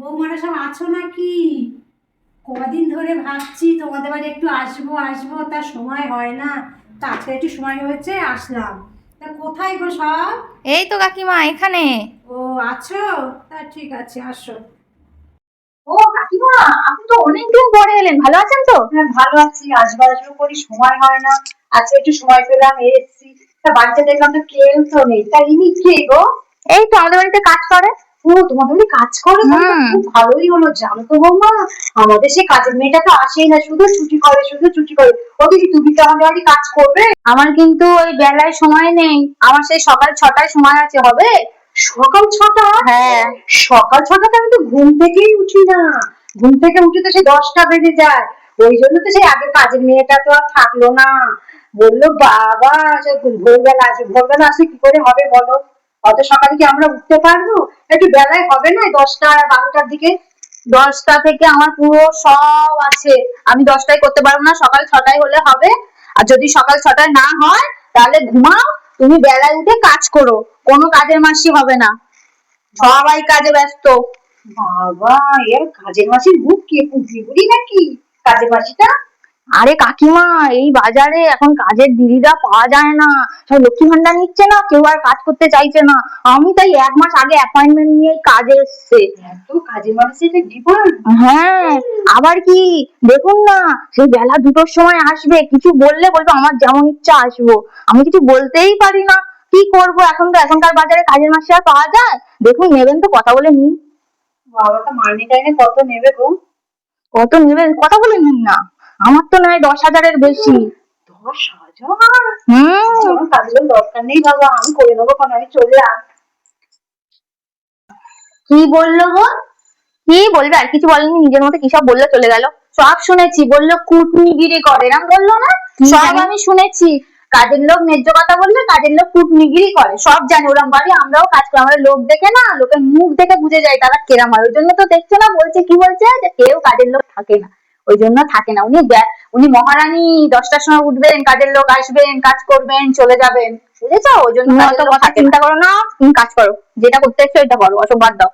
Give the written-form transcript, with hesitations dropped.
বৌমারা সব আছো নাকি? কদিন ধরে ভাবছি তোমাদের বাড়ি একটু আসবো আসবো, তার সময় হয় না। তা আজকে একটু সময় হয়েছে, আসলাম। তা কোথায় গো সব? এই তো কাকিমা এখানে। ও আছো? তা ঠিক আছে, আসো। ও কাকিমা, আপনি তো অনেকদিন পরে এলেন, ভালো আছেন তো? হ্যাঁ ভালো আছি, আসবার আসবো করি, সময় হয় না। আজকে একটু সময় পেলাম, এসেছি। তা বাড়িতে দেখলাম তো কেউ তো নেই, তা ইনি কে গো? এই তো আমাদের বাড়িতে কাজ করে। ও তোমাদের বাড়ি কাজ করে? তাহলে তো খুব ভালোই হলো, জানো তো বৌমা, আমাদের সেই কাজের মেয়েটা তো আসেই না, শুধু ছুটি করে শুধু ছুটি করে। ও দিদি, তুমি কি আমাদের বাড়ি কাজ করবে? আমার কিন্তু ওই বেলায় সময় নেই, আমার সেই সকাল 6টায় সময় আছে, হবে? সকাল 6টা? হ্যাঁ। সকাল 6টাতে আমি তো ঘুম থেকেই উঠি না। ঘুম থেকে উঠি তো সেই 10টা বেজে যায়। ওই জন্য তো সেই আগে কাজের মেয়েটা তো আর থাকলো না। বললো বাবা, ভোরবেলা আসলে কি করে হবে বলো? অত সকালে কি আমরা উঠতে পারবো? একটু বেলায় হবে না, 10টা 12টার দিকে? 10টা থেকে আমার পুরো সব আছে, আমি 10টায় করতে পারবো না, সকাল 6টায় হলে হবে। আর যদি সকাল 6টায় না হয় তাহলে ঘুমাও, তুমি বেলায় উঠে কাজ করো, কোনো কাজের মাসি হবে না, সবাই কাজে ব্যস্ত। বাবা, এর কাজের মাসির মুখ কে, পুঁটি বুড়ি নাকি কাজের মাসিটা? আরে কাকিমা, এই বাজারে এখন কাজের দিদিরা পাওয়া যায় না, সব লক্ষ্মী ভান্ডার নিচ্ছে না, কেউ আর কাজ করতে চাইছে না। আমি তাই 1 মাস আগে অ্যাপয়েন্টমেন্ট নিয়ে কাজে এসছে। এত কাজের মানুষের ডিমান্ড? হ্যাঁ, আবার কি, দেখুন না, সেই বেলা 2টোর সময় আসবে, কিছু বললে বলবে আমার যেমন ইচ্ছা আসবো, আমি কিছু বলতেই পারি না। কি করবো, এখনকার বাজারে কাজের মাসি আর পাওয়া যায়? দেখুন, নেবেন তো কথা বলে নিন। বাবা, তো মাইনে টাইনে কত নেবে গো? কত নেবেন কথা বলে নিন না, আমার তো নয় 10,000-এর বেশি। 10,000? হুম। আমার কাজের দরকার নেই বাবা, আমি করে নেবো, কারণ আমি চলে আস। কি বললো গো? কি বলবে, আর কিছু বলেনি, নিজের মতো কি সব বললো চলে গেল। সব শুনেছি, বললো কুটনিগিরি করে, এরকম বললো না? সব আমি শুনেছি। কাজের লোক ন্যায্য কথা বললে কাজের লোক কুটনিগিরি করে, সব জানি, ওরম বাড়ি আমরাও কাজ করি, আমরা লোক দেখে না, লোকের মুখ দেখে বুঝে যাই তারা কেরাম হয়। ওই জন্য তো দেখছো না, বলছে কি বলছে, যে কেউ কাজের লোক থাকে না, ওই জন্য থাকে না। উনি মহারানী, 10টার সময় উঠবেন, কাজের লোক আসবেন, কাজ করবেন, চলে যাবেন, বুঝেছো? ওই জন্য অত কথা চিন্তা করো না, তুমি কাজ করো, যেটা করতে এসছো এটা করো, অসব বাদ দাও।